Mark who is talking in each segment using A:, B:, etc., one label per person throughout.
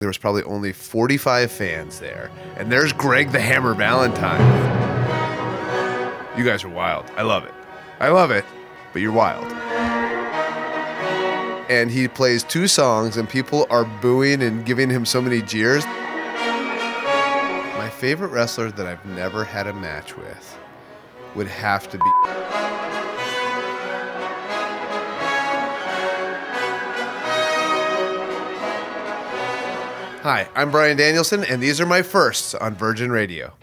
A: There was probably only 45 fans there. And there's Greg the Hammer Valentine. You guys are wild. I love it. I love it, but you're wild. And he plays 2 songs and people are booing and giving him so many jeers. My favorite wrestler that I've never had a match with would have to be... Hi, I'm Bryan Danielson, and these are my firsts on Virgin Radio.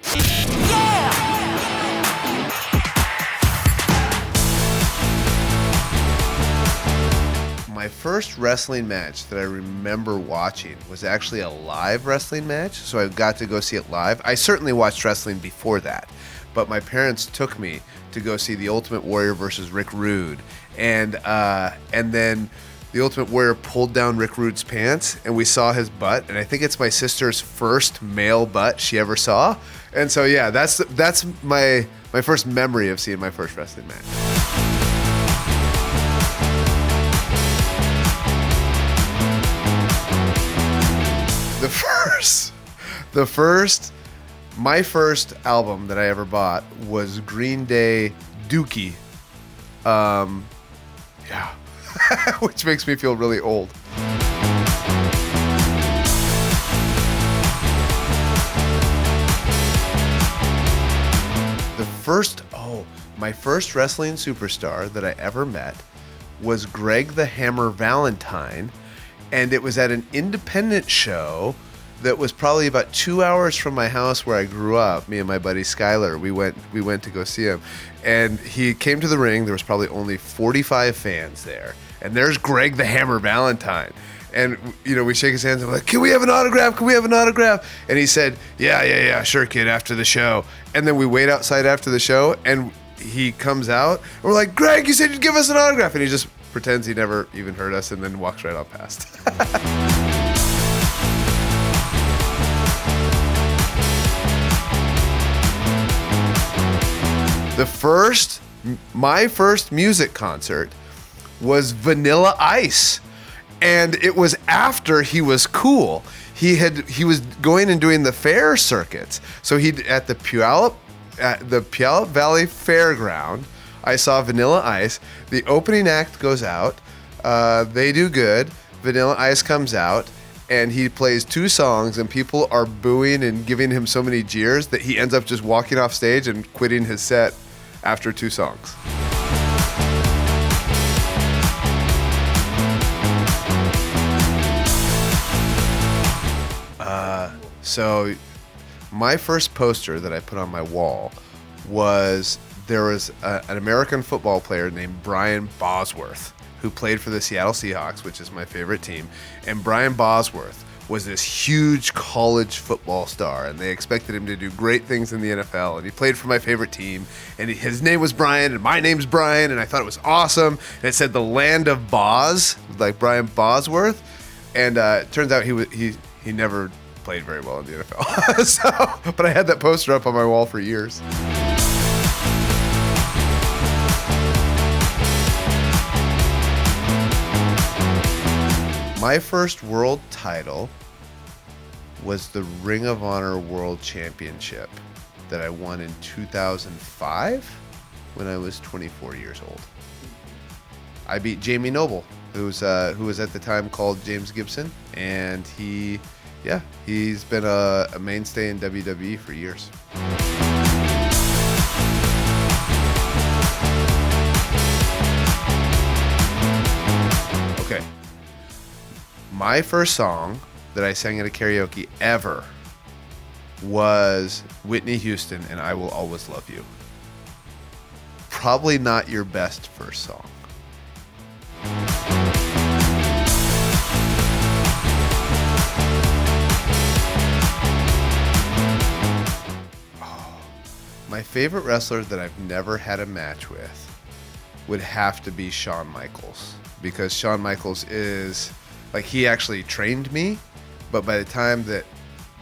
A: My first wrestling match that I remember watching was actually a live wrestling match, so I got to go see it live. I certainly watched wrestling before that, but my parents took me to go see The Ultimate Warrior versus Rick Rude, and then The Ultimate Warrior pulled down Rick Rude's pants, and we saw his butt, and I think it's my sister's first male butt she ever saw, and so yeah, that's my first memory of seeing my first wrestling match. My first album that I ever bought was Green Day Dookie. Yeah. Which makes me feel really old. My first wrestling superstar that I ever met was Greg the Hammer Valentine, and it was at an independent show that was probably about 2 hours from my house where I grew up. Me and my buddy Skyler, we went to go see him, and he came to the ring. There was probably only 45 fans there, and there's Greg the Hammer Valentine. And we shake his hands and we're like, "Can we have an autograph? Can we have an autograph?" And he said, "Yeah, sure, kid, after the show." And then we wait outside after the show, and he comes out, and we're like, "Greg, you said you'd give us an autograph," and he just pretends he never even heard us, and then walks right on past. My first music concert was Vanilla Ice, and it was after he was cool. He was going and doing the fair circuits. So at the Puyallup Valley Fairground, I saw Vanilla Ice. The opening act goes out. They do good. Vanilla Ice comes out, and he plays 2 songs, and people are booing and giving him so many jeers that he ends up just walking off stage and quitting his set after 2 songs. So my first poster that I put on my wall was an American football player named Brian Bosworth who played for the Seattle Seahawks, which is my favorite team. And Brian Bosworth was this huge college football star, and they expected him to do great things in the NFL, and he played for my favorite team, and his name was Brian, and my name's Brian, and I thought it was awesome, and it said the land of Boz, like Brian Bosworth, and it turns out he never played very well in the NFL. But I had that poster up on my wall for years. My first world title was the Ring of Honor World Championship that I won in 2005 when I was 24 years old. I beat Jamie Noble, who was at the time called James Gibson, and he's been a mainstay in WWE for years. Okay. My first song that I sang at a karaoke ever was Whitney Houston and I Will Always Love You. Probably not your best first song. My favorite wrestler that I've never had a match with would have to be Shawn Michaels, because Shawn Michaels is, like, he actually trained me, but by the time that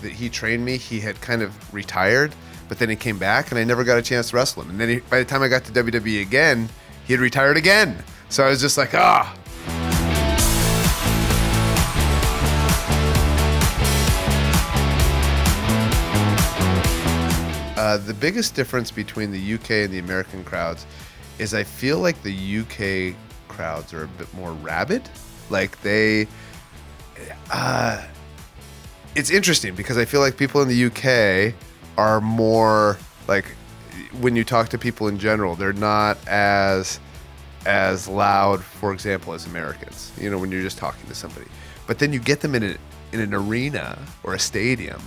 A: he trained me, he had kind of retired, but then he came back and I never got a chance to wrestle him. And then by the time I got to WWE again, he had retired again. So I was just like, The biggest difference between the UK and the American crowds is I feel like the UK crowds are a bit more rabid. Like they, it's interesting because I feel like people in the UK are more like, when you talk to people in general, they're not as loud, for example, as Americans. You know, when you're just talking to somebody, but then you get them in an arena or a stadium,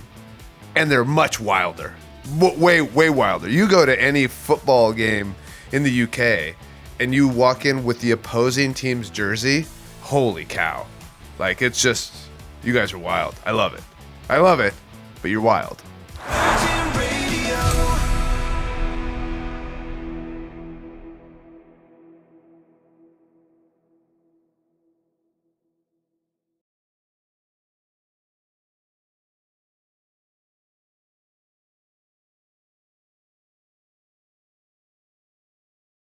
A: and they're much wilder, way wilder. You go to any football game in the UK, and you walk in with the opposing team's jersey. Holy cow! Like, it's just, you guys are wild. I love it, but you're wild.